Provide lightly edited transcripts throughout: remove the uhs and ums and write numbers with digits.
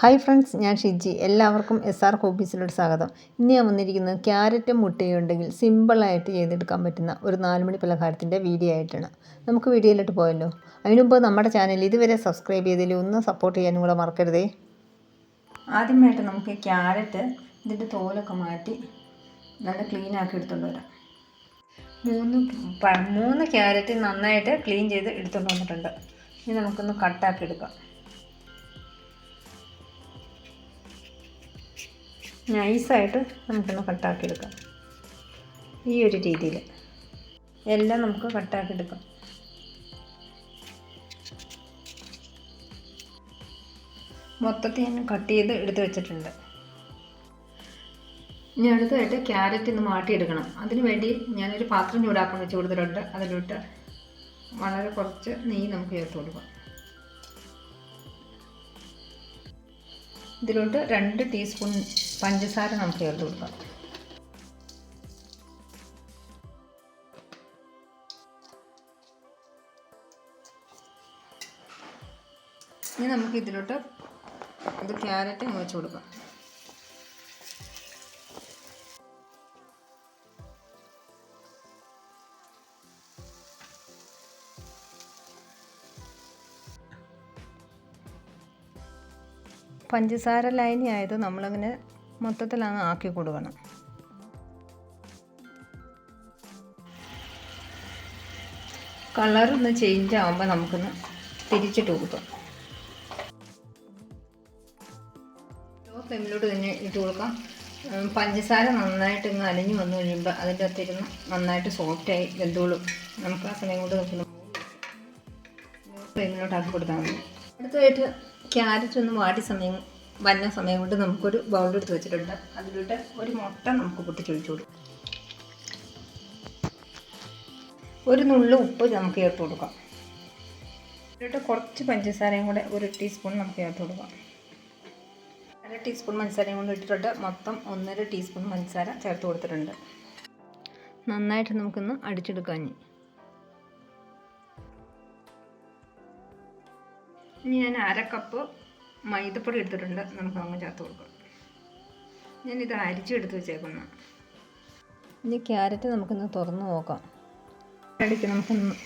Hi friends, ഞാൻ ഷിജി. എല്ലാവർക്കും SR ഹോബീസിലോട്ട് സ്വാഗതം. ഇന്ന് ഞാൻ വന്നിരിക്കുന്നത് ക്യാരറ്റും മുട്ടയും ഉണ്ടെങ്കിൽ സിമ്പിളായിട്ട് ചെയ്തെടുക്കാൻ പറ്റുന്ന ഒരു 4 മണി പലഹാരത്തിൻ്റെ വീഡിയോ ആയിട്ടാണ്. നമുക്ക് വീഡിയോയിലോട്ട് പോയല്ലോ. അതിനുമുമ്പ് നമ്മുടെ ചാനൽ ഇതുവരെ സബ്സ്ക്രൈബ് ചെയ്തതിൽ ഒന്ന് സപ്പോർട്ട് ചെയ്യാനും കൂടെ മറക്കരുതേ. ആദ്യമായിട്ട് നമുക്ക് ക്യാരറ്റ് ഇതിൻ്റെ തോലൊക്കെ മാറ്റി നല്ല ക്ലീനാക്കി എടുത്തുകൊണ്ട് വരാം. മൂന്ന് ക്യാരറ്റ് നന്നായിട്ട് ക്ലീൻ ചെയ്ത് എടുത്തുകൊണ്ട് വന്നിട്ടുണ്ട്. ഇനി നമുക്കൊന്ന് കട്ടാക്കി എടുക്കാം. നൈസായിട്ട് നമുക്കൊന്ന് കട്ടാക്കിയെടുക്കാം. ഈ ഒരു രീതിയിൽ എല്ലാം നമുക്ക് കട്ടാക്കിയെടുക്കാം. മൊത്തത്തിൽ ഞാൻ കട്ട് ചെയ്ത് എടുത്ത് വെച്ചിട്ടുണ്ട്. ഇനി അടുത്തതായിട്ട് ക്യാരറ്റ് ഒന്ന് മാറ്റിയെടുക്കണം. അതിനു വേണ്ടി ഞാനൊരു പാത്രം ചൂടാക്കാൻ വെച്ച് കൊടുത്തിട്ടുണ്ട്. അതിലോട്ട് വളരെ കുറച്ച് നെയ്യ് നമുക്ക് ചേർത്ത് കൊടുക്കാം. ഇതിലോട്ട് 2 ടീസ്പൂൺ പഞ്ചസാര നമുക്ക് ചേർത്ത് കൊടുക്കാം. ഇനി നമുക്ക് ഇതിലോട്ട് ക്യാരറ്റ് വെച്ച് കൊടുക്കാം. പഞ്ചസാര ലൈനി ആയത് നമ്മളങ്ങനെ മൊത്തത്തിലാണ് ആക്കി കൊടുക്കണം. കളറൊന്ന് ചേഞ്ച് ആകുമ്പോൾ നമുക്കൊന്ന് തിരിച്ചിട്ട് കൊടുക്കാം. ലോ ഫ്ലെയിമിലോട്ട് തന്നെ ഇട്ട് കൊടുക്കാം. പഞ്ചസാര നന്നായിട്ട് ഇങ്ങ് അലിഞ്ഞ് വന്നു കഴിയുമ്പോൾ അതിൻ്റെ അകത്തിരുന്ന് നന്നായിട്ട് സോഫ്റ്റായി വെന്തോളും. നമുക്ക് ആ സമയം കൊണ്ട് നോക്കണം. ലോ ഫ്ലെയിമിലോട്ട് ആക്കി കൊടുത്താൽ മതി. അടുത്തതായിട്ട് ക്യാരറ്റ് ഒന്ന് വന്ന സമയം കൊണ്ട് നമുക്കൊരു ബൗളെടുത്ത് വെച്ചിട്ടുണ്ട്. അതിലോട്ട് ഒരു മുട്ട നമുക്ക് പൊട്ടിച്ചൊഴിച്ചു കൊടുക്കാം. ഒരു നുള്ളു ഉപ്പ് നമുക്ക് ചേർത്ത് കൊടുക്കാം. ഇതിലോട്ട് കുറച്ച് പഞ്ചസാരയും കൂടെ 1 ടീസ്പൂൺ നമുക്ക് ചേർത്ത് കൊടുക്കാം. 1/2 ടീസ്പൂൺ പഞ്ചസാരയും കൊണ്ട് ഇട്ടിട്ടുണ്ട്. മൊത്തം 1.5 ടീസ്പൂൺ പഞ്ചസാര ചേർത്ത് കൊടുത്തിട്ടുണ്ട്. നന്നായിട്ട് നമുക്കൊന്ന് അടിച്ചെടുക്കാം. ഇനി ഞാൻ 1/2 കപ്പ് മൈദപ്പൊടി എടുത്തിട്ടുണ്ട്. നമുക്ക് അങ്ങ് ചേർത്ത് കൊടുക്കാം. ഞാനിത് അരിച്ചെടുത്ത് വെച്ചേക്കുന്നു. ഇനി ക്യാരറ്റ് നമുക്കൊന്ന് തുറന്ന് നോക്കാം.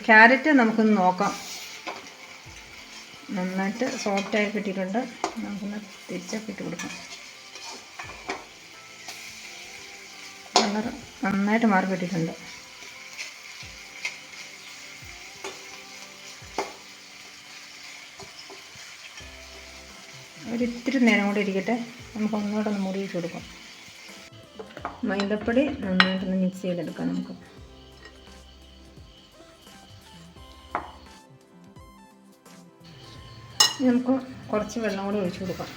ക്യാരറ്റ് നമുക്കൊന്ന് നോക്കാം. നന്നായിട്ട് സോഫ്റ്റായി കിട്ടിയിട്ടുണ്ട്. നമുക്കൊന്ന് തിരിച്ചൊക്കെ ഇട്ട് കൊടുക്കാം. കളർ നന്നായിട്ട് മാറി കിട്ടിയിട്ടുണ്ട്. ഒരിത്തിരി നേരം കൂടി ഇരിക്കട്ടെ. നമുക്ക് ഒന്നുകൂടെ ഒന്ന് മൂടി വെച്ച് കൊടുക്കാം. മൈദപ്പൊടി നന്നായിട്ടൊന്ന് മിക്സ് ചെയ്തെടുക്കാം. നമുക്ക് കുറച്ച് വെള്ളം കൂടി ഒഴിച്ചു കൊടുക്കാം.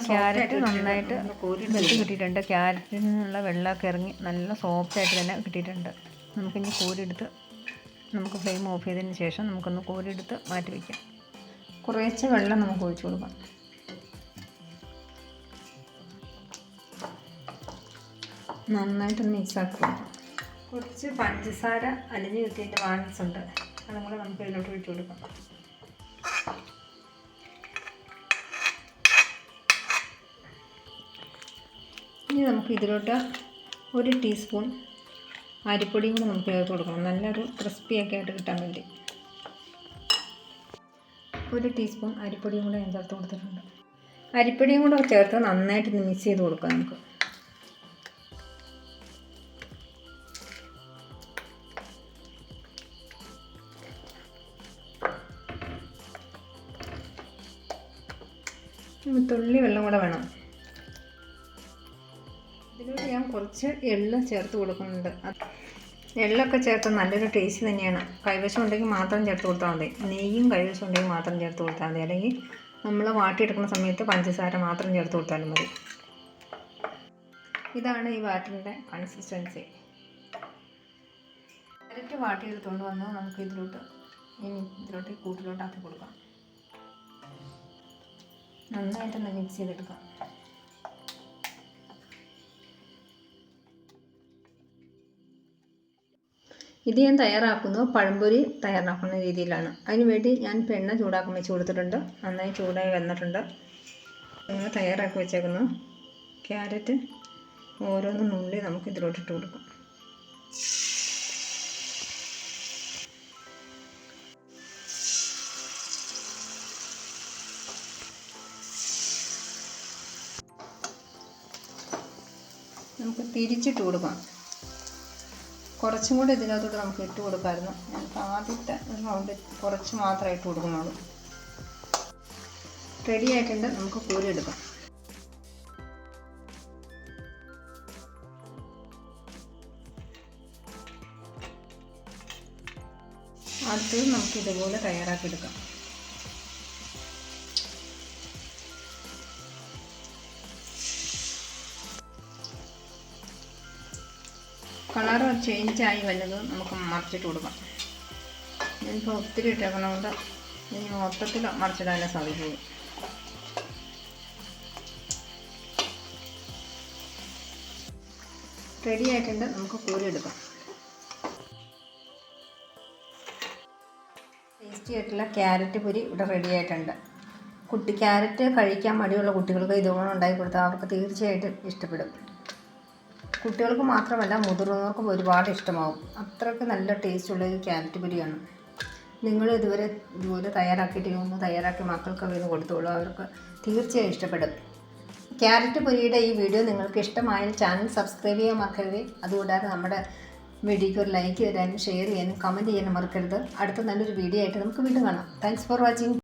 ക്യാരറ്റ് നന്നായിട്ട് വെന്ത് കിട്ടിയിട്ടുണ്ട്. ക്യാരറ്റിൽ നിന്നുള്ള വെള്ളമൊക്കെ ഇറങ്ങി നല്ല സോഫ്റ്റായിട്ട് തന്നെ കിട്ടിയിട്ടുണ്ട്. നമുക്കിനി കോരിയെടുത്ത് നമുക്ക് ഫ്ലെയിം ഓഫ് ചെയ്തതിന് ശേഷം നമുക്കൊന്ന് കോരിയെടുത്ത് മാറ്റി വയ്ക്കാം. കുറേശ്ശെ വെള്ളം നമുക്ക് ഒഴിച്ചു കൊടുക്കാം. നന്നായിട്ടൊന്ന് മിക്സാക്കി കൊടുക്കാം. കുറച്ച് പഞ്ചസാര അലിഞ്ഞ് കിട്ടിയതിൻ്റെ ബാലൻസ് ഉണ്ട്. അതും കൂടെ നമുക്ക് ഇതിലോട്ട് ഒഴിച്ചു കൊടുക്കാം. ഇനി നമുക്ക് ഇതിലോട്ട് 1 ടീസ്പൂൺ അരിപ്പൊടിയും കൂടെ നമുക്ക് ചേർത്ത് കൊടുക്കണം. നല്ലൊരു ക്രിസ്പിയൊക്കെ ആയിട്ട് കിട്ടാൻ വേണ്ടി 1 ടീസ്പൂൺ അരിപ്പൊടിയും കൂടെ ഞാൻ ചേർത്ത് കൊടുത്തിട്ടുണ്ട്. അരിപ്പൊടിയും കൂടെ ചേർത്ത് നന്നായിട്ട് മിക്സ് ചെയ്ത് കൊടുക്കാം. നമുക്ക് തുള്ളി വെള്ളം കൂടെ വേണം. ഇതിലൂടെ ഞാൻ കുറച്ച് എള്ള് ചേർത്ത് കൊടുക്കുന്നുണ്ട്. എള്ളൊക്കെ ചേർത്ത് നല്ലൊരു ടേസ്റ്റ് തന്നെയാണ്. കൈവശം ഉണ്ടെങ്കിൽ മാത്രം ചേർത്ത് കൊടുത്താൽ മതി. നെയ്യും കൈവശം ഉണ്ടെങ്കിൽ മാത്രം ചേർത്ത് കൊടുത്താൽ മതി. അല്ലെങ്കിൽ നമ്മൾ വാട്ടിയെടുക്കുന്ന സമയത്ത് പഞ്ചസാര മാത്രം ചേർത്ത് കൊടുത്താലും മതി. ഇതാണ് ഈ ബാറ്ററിൻ്റെ കൺസിസ്റ്റൻസി. ക്യാരറ്റ് വാട്ടിയെടുത്തുകൊണ്ട് വന്ന് നമുക്ക് ഇതിലോട്ട് കൂട്ടിലോട്ടാക്കി കൊടുക്കാം. നന്നായിട്ടൊന്ന് മിക്സ് ചെയ്തെടുക്കാം. ഇത് ഞാൻ തയ്യാറാക്കുന്നത് പഴംപൊരി തയ്യാറാക്കുന്ന രീതിയിലാണ്. അതിനുവേണ്ടി ഞാൻ എണ്ണ ചൂടാക്കാൻ വെച്ച് കൊടുത്തിട്ടുണ്ട്. നന്നായി ചൂടായി വന്നിട്ടുണ്ട്. നിങ്ങൾ തയ്യാറാക്കി വെച്ചേക്കുന്നു ക്യാരറ്റ് ഓരോന്നും നുള്ളി നമുക്ക് ഇതിലോട്ടിട്ട് കൊടുക്കാം. നമുക്ക് തിരിച്ചിട്ട് കൊടുക്കാം. കുറച്ചും കൂടി ഇതിനകത്തോട്ട് നമുക്ക് ഇട്ട് കൊടുക്കാമായിരുന്നു. നമുക്ക് ആദ്യത്തെ ഒരു റൗണ്ട് കുറച്ച് മാത്രമേ ഇട്ട് കൊടുക്കുന്നുള്ളൂ. റെഡി ആയിട്ടുണ്ട്. നമുക്ക് കോരിയെടുക്കാം. അടുത്തത് നമുക്ക് ഇതുപോലെ തയ്യാറാക്കിയെടുക്കാം. കളർ ചേഞ്ചായി വന്നത് നമുക്ക് മറിച്ചിട്ട് കൊടുക്കാം. ഞാനിപ്പോൾ ഒത്തിരി ഇട്ടേക്കുന്നതുകൊണ്ട് ഇനി മൊത്തത്തിൽ മറിച്ചിടാനേ സാധിക്കുള്ളൂ. റെഡി ആയിട്ടുണ്ട്. നമുക്ക് കോരിയെടുക്കാം. ടേസ്റ്റി ആയിട്ടുള്ള ക്യാരറ്റ് പൊരി ഇവിടെ റെഡി ആയിട്ടുണ്ട്. ക്യാരറ്റ് കഴിക്കാൻ മടിയുള്ള കുട്ടികൾക്ക് ഇതുപോലെ ഉണ്ടാക്കി കൊടുത്താൽ അവർക്ക് തീർച്ചയായിട്ടും ഇഷ്ടപ്പെടും. കുട്ടികൾക്ക് മാത്രമല്ല മുതിർന്നവർക്കും ഒരുപാട് ഇഷ്ടമാവും. അത്രയ്ക്ക് നല്ല ടേസ്റ്റുള്ള ഒരു ക്യാരറ്റ് പൊരിയാണ്. നിങ്ങൾ ഇതുപോലെ തയ്യാറാക്കിയിട്ട് തയ്യാറാക്കി മക്കൾക്കൊക്കെ ഇത് കൊടുത്തോളൂ. അവർക്ക് തീർച്ചയായും ഇഷ്ടപ്പെടും. ക്യാരറ്റ് പൊരിയുടെ ഈ വീഡിയോ നിങ്ങൾക്ക് ഇഷ്ടമായാൽ ചാനൽ സബ്സ്ക്രൈബ് ചെയ്യാൻ മറക്കരുത്. അതുകൂടാതെ നമ്മുടെ വീഡിയോയ്ക്ക് ഒരു ലൈക്ക് തരാനും ഷെയർ ചെയ്യാനും കമൻറ്റ് ചെയ്യാനും മറക്കരുത്. അടുത്ത നല്ലൊരു വീഡിയോ ആയിട്ട് നമുക്ക് വീണ്ടും കാണാം. Thanks for watching.